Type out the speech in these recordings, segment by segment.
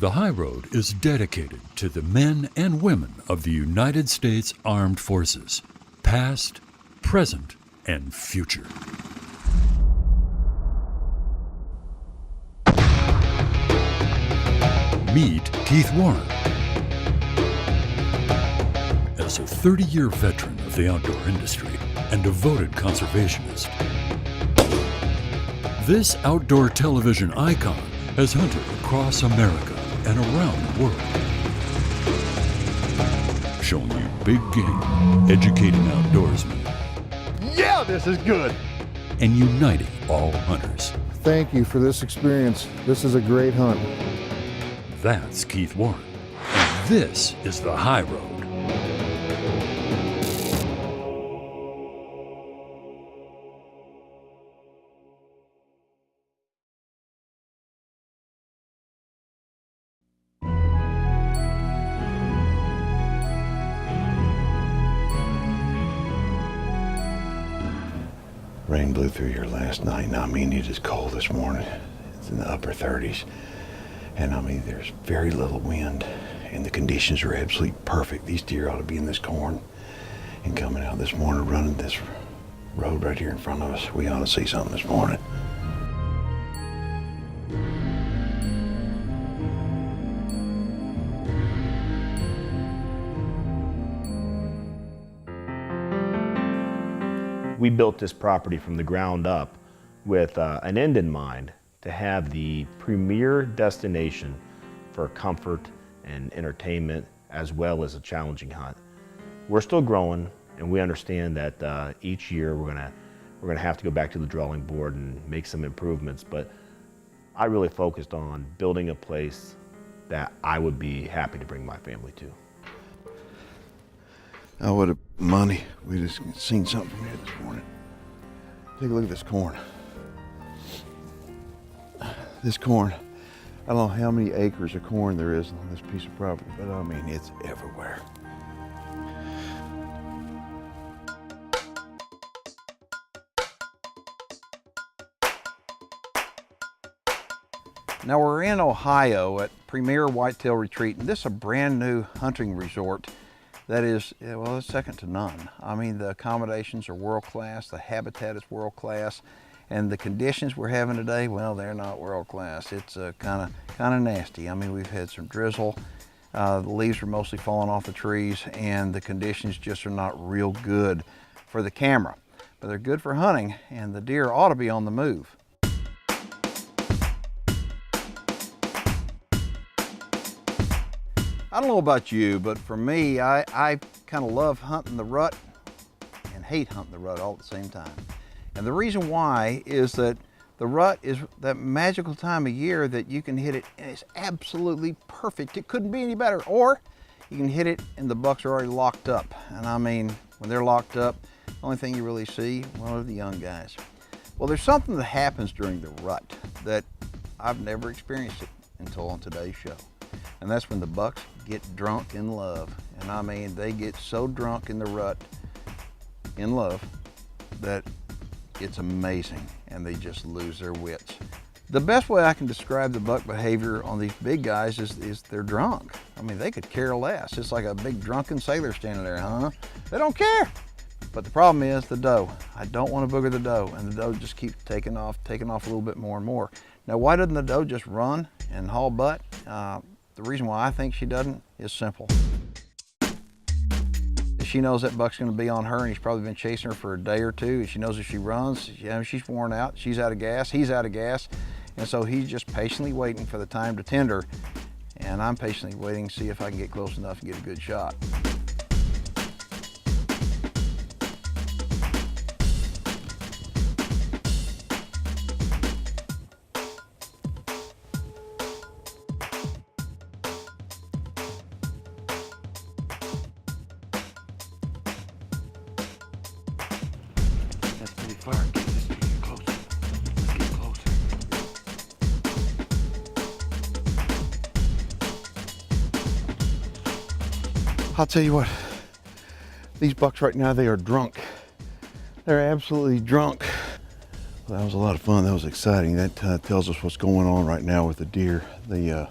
The High Road is dedicated to the men and women of the United States Armed Forces, past, present, and future. Meet Keith Warren. As a 30-year veteran of the outdoor industry and devoted conservationist, this outdoor television icon has hunted across America and around the world, showing you big game, educating outdoorsmen. Yeah, this is good. And uniting all hunters. Thank you for this experience. This is a great hunt. That's Keith Warren, and this is the High Road. Rain blew through here last night, and I mean, it is cold this morning. It's in the upper 30s. And I mean, there's very little wind, and the conditions are absolutely perfect. These deer ought to be in this corn. And coming out this morning, running this road right here in front of us, we ought to see something this morning. We built this property from the ground up with an end in mind to have the premier destination for comfort and entertainment as well as a challenging hunt. We're still growing, and we understand that each year we're gonna have to go back to the drawing board and make some improvements, but I really focused on building a place that I would be happy to bring my family to. Oh, what a money. We just seen something from here this morning. Take a look at this corn. This corn, I don't know how many acres of corn there is on this piece of property, but I mean, it's everywhere. Now we're in Ohio at Premier Whitetail Retreat, and this is a brand new hunting resort that is, well, it's second to none. I mean, the accommodations are world class, the habitat is world class, and the conditions we're having today, well, they're not world class. It's kind of nasty. I mean, we've had some drizzle, the leaves are mostly falling off the trees, and the conditions just are not real good for the camera. But they're good for hunting, and the deer ought to be on the move. I don't know about you, but for me, I kind of love hunting the rut and hate hunting the rut all at the same time. And the reason why is that the rut is that magical time of year that you can hit it and it's absolutely perfect. It couldn't be any better. Or you can hit it and the bucks are already locked up. And I mean, when they're locked up, the only thing you really see, well, are the young guys. Well, there's something that happens during the rut that I've never experienced it until on today's show. And that's when the bucks get drunk in love. And I mean, they get so drunk in the rut, in love, that it's amazing, and they just lose their wits. The best way I can describe the buck behavior on these big guys is they're drunk. I mean, they could care less. It's like a big drunken sailor standing there, huh? They don't care. But the problem is the doe. I don't want to booger the doe, and the doe just keeps taking off a little bit more and more. Now, why doesn't the doe just run and haul butt? The reason why I think she doesn't is simple. She knows that buck's going to be on her, and he's probably been chasing her for a day or two. She knows if she runs, she's worn out, she's out of gas, he's out of gas, and so he's just patiently waiting for the time to tend her, and I'm patiently waiting to see if I can get close enough and get a good shot. I'll tell you what, these bucks right now, they are drunk. They're absolutely drunk. Well, that was a lot of fun. That was exciting. That tells us what's going on right now with the deer. The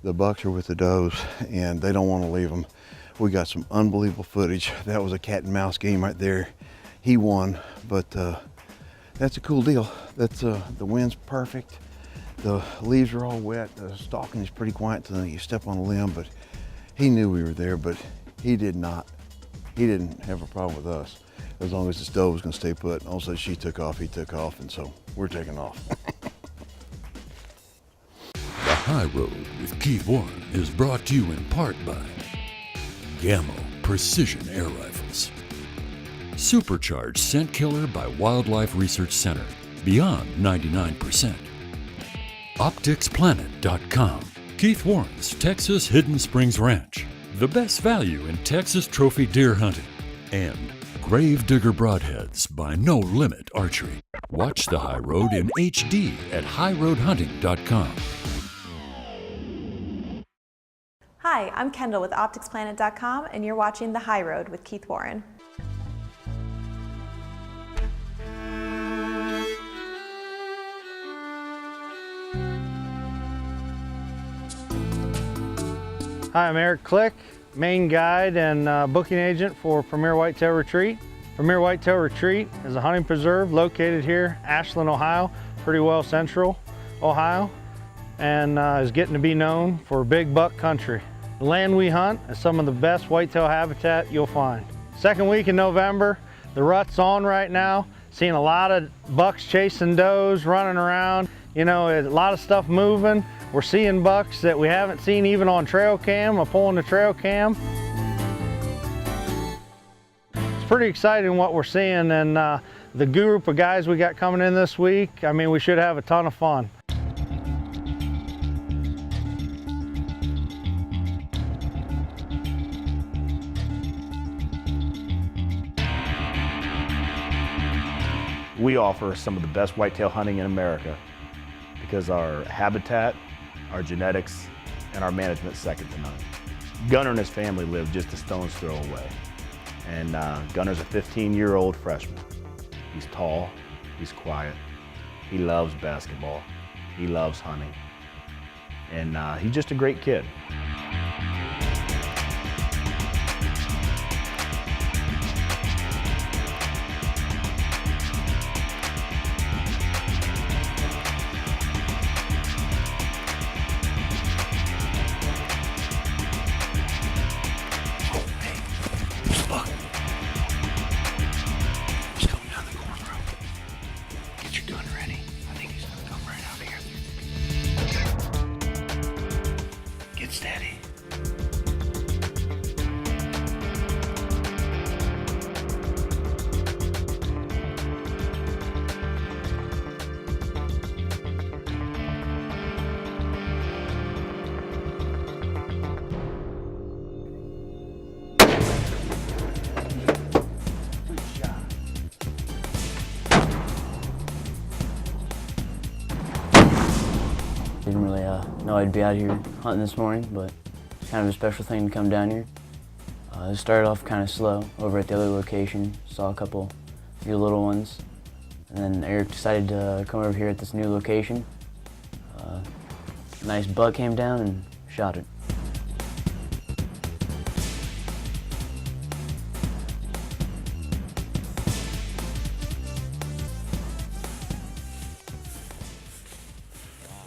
The bucks are with the does, and they don't want to leave them. We got some unbelievable footage. That was a cat and mouse game right there. He won, but that's a cool deal. That's the wind's perfect. The leaves are all wet. The stalking is pretty quiet until you step on a limb, but he knew we were there, but he did not. He didn't have a problem with us. As long as this doe was gonna stay put. And all of a sudden she took off, he took off, and so we're taking off. The High Road with Keith Warren is brought to you in part by Gammo Precision Air Rifles, Supercharged Scent Killer by Wildlife Research Center, beyond 99%, OpticsPlanet.com, Keith Warren's Texas Hidden Springs Ranch, the best value in Texas trophy deer hunting, and Gravedigger Broadheads by No Limit Archery. Watch The High Road in HD at highroadhunting.com. Hi, I'm Kendall with OpticsPlanet.com, and you're watching The High Road with Keith Warren. Hi, I'm Eric Click, main guide and booking agent for Premier Whitetail Retreat. Premier Whitetail Retreat is a hunting preserve located here, Ashland, Ohio, pretty well central Ohio, and is getting to be known for big buck country. The land we hunt is some of the best whitetail habitat you'll find. Second week in November, the rut's on right now, seeing a lot of bucks chasing does, running around, you know, a lot of stuff moving. We're seeing bucks that we haven't seen even on trail cam. I'm pulling the trail cam. It's pretty exciting what we're seeing, and the group of guys we got coming in this week, I mean, we should have a ton of fun. We offer some of the best whitetail hunting in America because our habitat, our genetics, and our management second to none. Gunner and his family live just a stone's throw away. And Gunner's a 15-year-old freshman. He's tall, he's quiet, he loves basketball, he loves hunting, and he's just a great kid. Steady. Didn't really know I'd be out here hunting this morning, but it's kind of a special thing to come down here. It started off kind of slow over at the other location, saw a few little ones, and then Eric decided to come over here at this new location. Nice buck came down and shot it.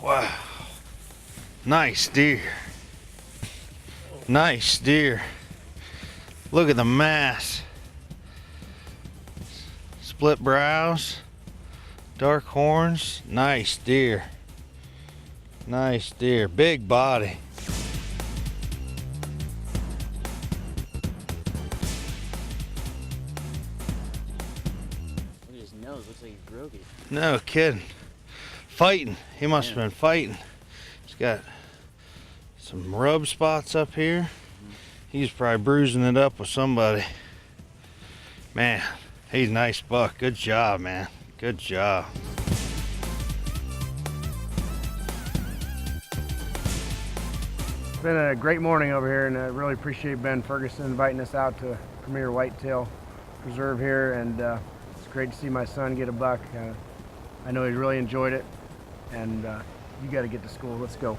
Wow. Nice deer. Nice deer. Look at the mass. Split brows, dark horns, nice deer. Nice deer, big body. Look at his nose, looks like he broke it. No kidding. Fighting, he must have been fighting. He's got some rub spots up here. He's probably bruising it up with somebody. Man, he's a nice buck. Good job, man. Good job. It's been a great morning over here, and I really appreciate Ben Ferguson inviting us out to Premier Whitetail Preserve here, and it's great to see my son get a buck. I know he really enjoyed it, and you got to get to school. Let's go.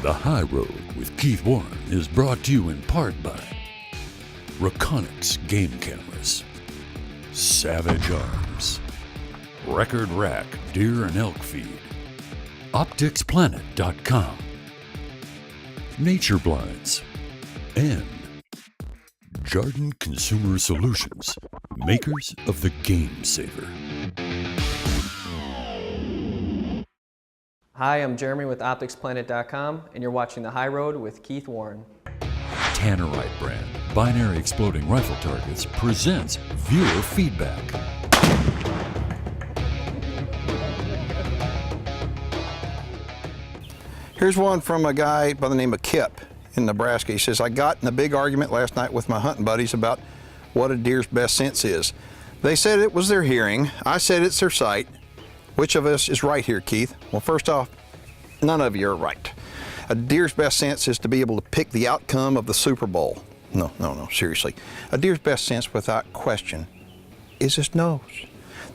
The High Road with Keith Warren is brought to you in part by Reconyx Game Cameras, Savage Arms, Record Rack Deer and Elk Feed, OpticsPlanet.com, Nature Blinds, and Jarden Consumer Solutions, makers of the Game Saver. Hi, I'm Jeremy with OpticsPlanet.com, and you're watching The High Road with Keith Warren. Tannerite brand binary exploding rifle targets presents viewer feedback. Here's one from a guy by the name of Kip in Nebraska. He says, I got in a big argument last night with my hunting buddies about what a deer's best sense is. They said it was their hearing. I said it's their sight. Which of us is right here, Keith? Well, first off, none of you are right. A deer's best sense is to be able to pick the outcome of the Super Bowl. No, seriously. A deer's best sense, without question, is his nose.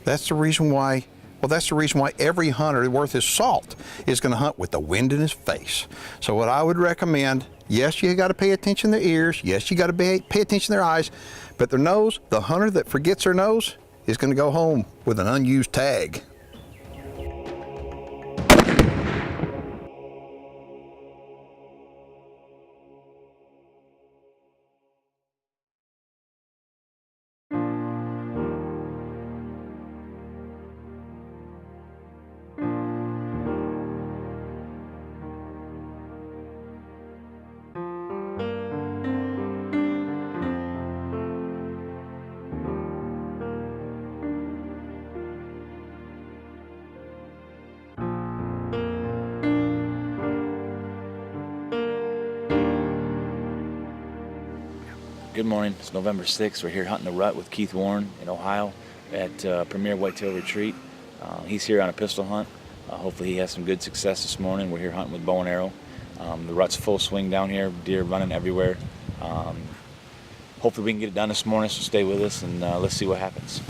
That's the reason why every hunter worth his salt is going to hunt with the wind in his face. So what I would recommend, yes, you got to pay attention to their ears. Yes, you got to pay attention to their eyes. But their nose, the hunter that forgets their nose is going to go home with an unused tag. Good morning. It's November 6th. We're here hunting the rut with Keith Warren in Ohio at Premier Whitetail Retreat. He's here on a pistol hunt. Hopefully he has some good success this morning. We're here hunting with bow and arrow. The rut's full swing down here, deer running everywhere. Hopefully we can get it done this morning, so stay with us and let's see what happens.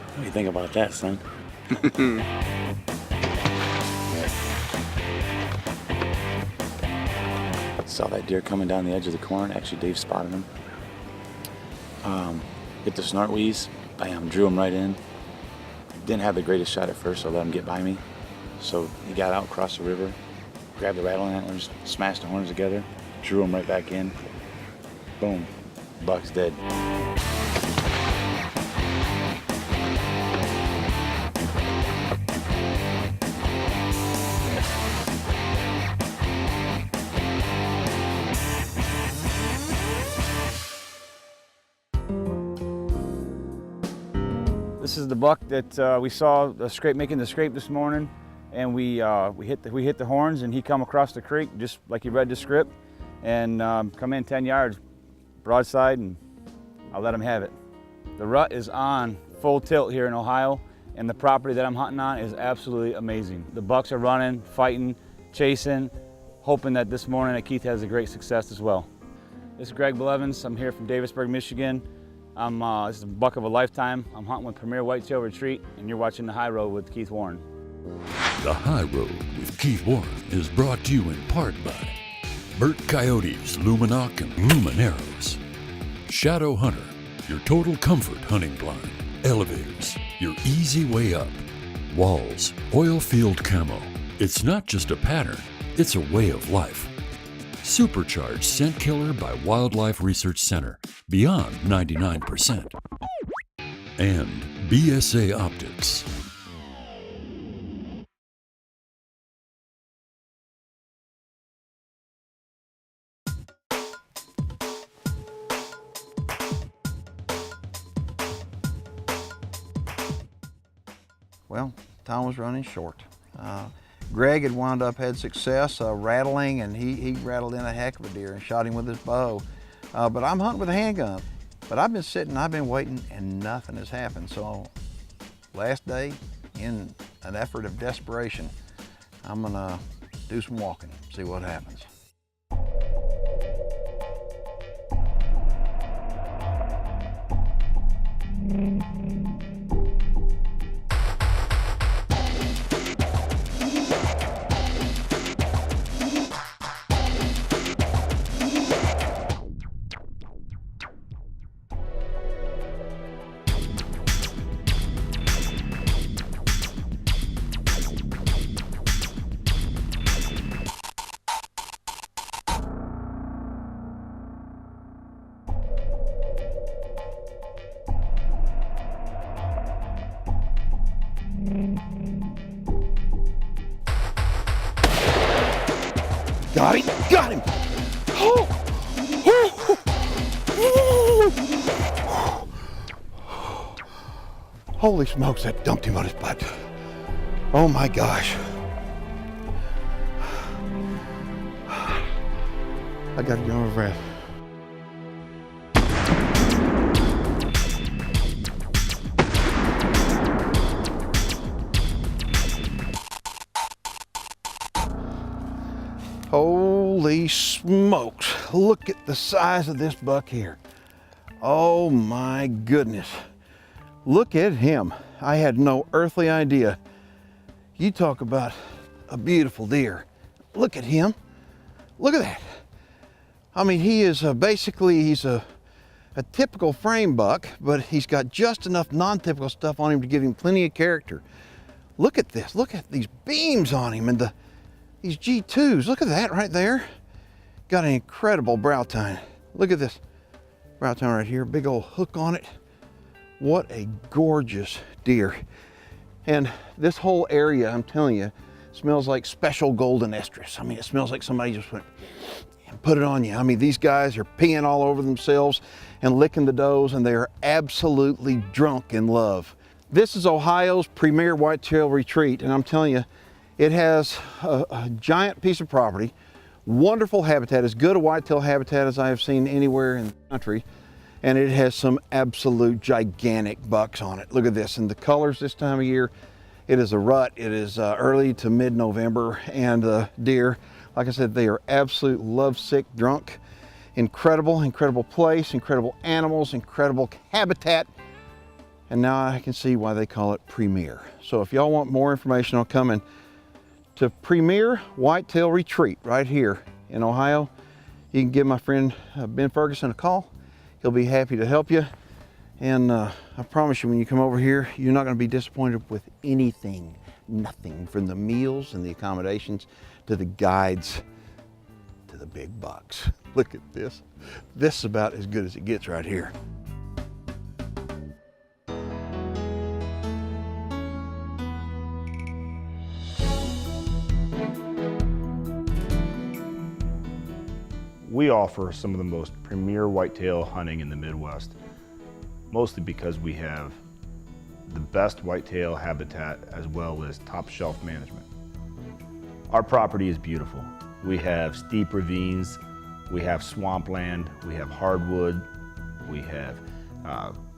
What do you think about that, son? Saw that deer coming down the edge of the corn. Actually, Dave spotted him. Hit the snort wheeze. Bam, drew him right in. Didn't have the greatest shot at first, so I let him get by me. So he got out, crossed the river, grabbed the rattle antlers, smashed the horns together, drew him right back in. Boom, buck's dead. This is the buck that we saw making the scrape this morning, and we hit the horns, and he come across the creek just like he read the script, and come in 10 yards, broadside, and I let him have it. The rut is on full tilt here in Ohio, and the property that I'm hunting on is absolutely amazing. The bucks are running, fighting, chasing, hoping that this morning that Keith has a great success as well. This is Greg Blevins. I'm here from Davisburg, Michigan. This is a buck of a lifetime. I'm hunting with Premier Whitetail Retreat, and you're watching The High Road with Keith Warren. The High Road with Keith Warren is brought to you in part by Burt Coyotes, Luminoc and Lumen Arrows, Shadow Hunter, your total comfort hunting blind, Elevators, your easy way up, Walls, oil field camo. It's not just a pattern, it's a way of life. Supercharged scent killer by Wildlife Research Center, beyond 99%. And BSA Optics. Well, time was running short. Greg had wound up had success rattling, and he rattled in a heck of a deer and shot him with his bow. But I'm hunting with a handgun. But I've been sitting, I've been waiting, and nothing has happened. So last day, in an effort of desperation, I'm gonna do some walking, see what happens. Got him! Got him! Oh! Holy smokes, that dumped him on his butt. Oh my gosh. I gotta get over breath. Holy smokes, look at the size of this buck here. Oh my goodness. Look at him. I had no earthly idea. You talk about a beautiful deer. Look at him. Look at that. I mean, he is basically, he's a typical frame buck, but he's got just enough non-typical stuff on him to give him plenty of character. Look at this. Look at these beams on him and these G2s. Look at that right there. Got an incredible brow tine. Look at this brow tine right here. Big old hook on it. What a gorgeous deer. And this whole area, I'm telling you, smells like special golden estrus. I mean, it smells like somebody just went and put it on you. I mean, these guys are peeing all over themselves and licking the does, and they are absolutely drunk in love. This is Ohio's premier whitetail retreat, and I'm telling you, it has a giant piece of property, wonderful habitat, as good a whitetail habitat as I have seen anywhere in the country, and it has some absolute gigantic bucks on it. Look at this, and the colors this time of year, it is a rut. It is early to mid-November, and the deer, like I said, they are absolute lovesick drunk. Incredible, incredible place, incredible animals, incredible habitat. And now I can see why they call it Premier. So if y'all want more information on coming to Premier Whitetail Retreat right here in Ohio, you can give my friend Ben Ferguson a call. He'll be happy to help you. And I promise you, when you come over here, you're not going to be disappointed with anything. Nothing, from the meals and the accommodations to the guides to the big bucks. Look at this. This is about as good as it gets right here. We offer some of the most premier whitetail hunting in the Midwest, mostly because we have the best whitetail habitat as well as top shelf management. Our property is beautiful. We have steep ravines, we have swampland, we have hardwood, we have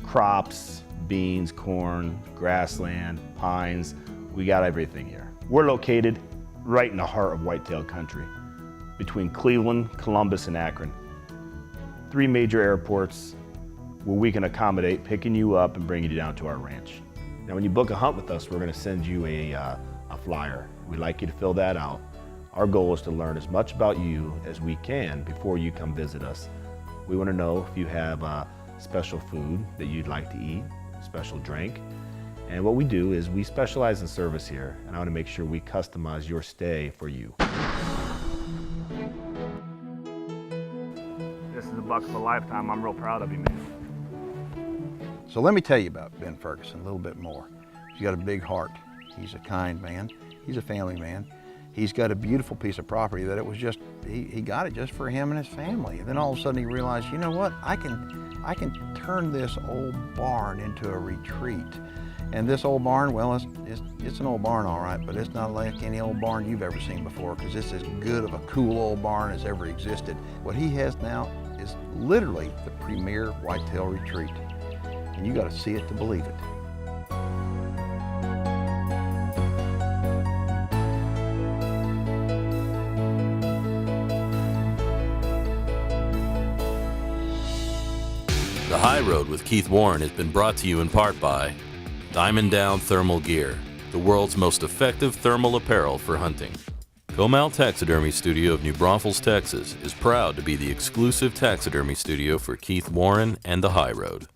crops, beans, corn, grassland, pines. We got everything here. We're located right in the heart of whitetail country, between Cleveland, Columbus, and Akron. 3 major airports where we can accommodate picking you up and bringing you down to our ranch. Now, when you book a hunt with us, we're gonna send you a flyer. We'd like you to fill that out. Our goal is to learn as much about you as we can before you come visit us. We wanna know if you have special food that you'd like to eat, special drink. And what we do is we specialize in service here, and I wanna make sure we customize your stay for you. buck of a lifetime. I'm real proud of you, man. So let me tell you about Ben Ferguson a little bit more. He's got a big heart. He's a kind man. He's a family man. He's got a beautiful piece of property that it was just, he got it just for him and his family. And then all of a sudden he realized, you know what, I can turn this old barn into a retreat. And this old barn, well, it's an old barn, all right, but it's not like any old barn you've ever seen before, because it's as good of a cool old barn as ever existed. What he has now is literally the premier whitetail retreat. And you got to see it to believe it. The High Road with Keith Warren has been brought to you in part by Diamond Down Thermal Gear, the world's most effective thermal apparel for hunting. Comal Taxidermy Studio of New Braunfels, Texas is proud to be the exclusive taxidermy studio for Keith Warren and the High Road.